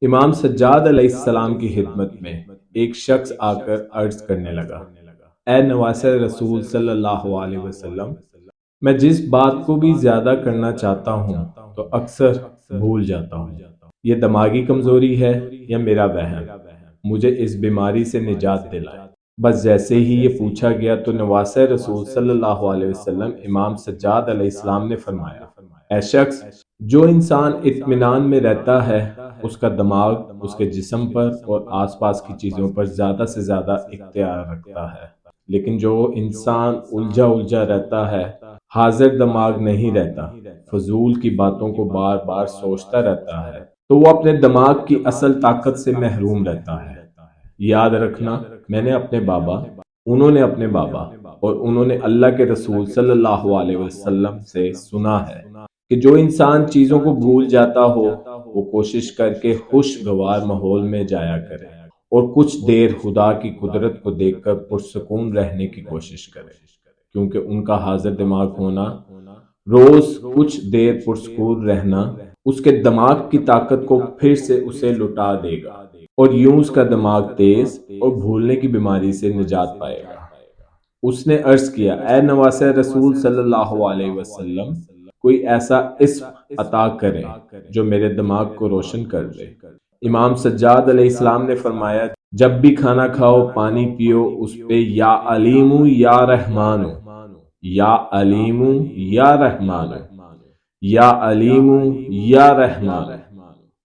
امام سجاد علیہ السلام کی خدمت میں ایک شخص آ کر عرض کرنے لگا، اے نواسہ رسول صلی اللہ علیہ وسلم، میں جس بات کو بھی زیادہ کرنا چاہتا ہوں تو اکثر بھول جاتا ہوں۔ یہ دماغی کمزوری ہے یا میرا وہم؟ مجھے اس بیماری سے نجات دلائے۔ بس جیسے ہی یہ پوچھا گیا تو نواسہ رسول صلی اللہ علیہ وسلم امام سجاد علیہ السلام نے فرمایا، اے شخص، جو انسان اطمینان میں رہتا ہے اس کا دماغ اس کے جسم پر اور آس پاس کی چیزوں پر زیادہ سے زیادہ اختیار رکھتا ہے، لیکن جو انسان الجھا رہتا ہے، حاضر دماغ نہیں رہتا، فضول کی باتوں کو بار بار سوچتا رہتا ہے، تو وہ اپنے دماغ کی اصل طاقت سے محروم رہتا ہے۔ یاد رکھنا، میں نے اپنے بابا، انہوں نے اپنے بابا اور انہوں نے اللہ کے رسول صلی اللہ علیہ وسلم سے سنا ہے کہ جو انسان چیزوں کو بھول جاتا ہو وہ کوشش کر کے خوشگوار ماحول میں جایا کرے اور کچھ دیر خدا کی قدرت کو دیکھ کر پرسکون رہنے کی کوشش کرے، کیونکہ ان کا حاضر دماغ ہونا، روز کچھ دیر پرسکون رہنا، اس کے دماغ کی طاقت کو پھر سے اسے لٹا دے گا اور یوں اس کا دماغ تیز اور بھولنے کی بیماری سے نجات پائے گا۔ اس نے عرض کیا، اے نواسہ رسول صلی اللہ علیہ وسلم، کوئی ایسا اسم عطا کرے جو میرے دماغ کو روشن کر دے۔ امام سجاد علیہ السلام نے فرمایا، جب بھی کھانا کھاؤ، پانی پیو، اس پہ یا علیم یا رحمان، یا علیم یا رحمان، یا علیم یا رحمان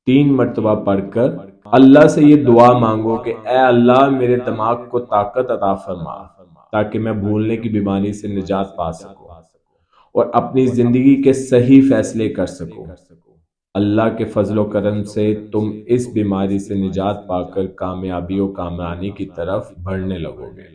3 مرتبہ پڑھ کر اللہ سے یہ دعا مانگو کہ اے اللہ، میرے دماغ کو طاقت عطا فرما تاکہ میں بھولنے کی بیماری سے نجات پا سکوں اور اپنی زندگی کے صحیح فیصلے کر سکوں۔ اللہ کے فضل و کرم سے تم اس بیماری سے نجات پا کر کامیابی و کامرانی کی طرف بڑھنے لگو گے۔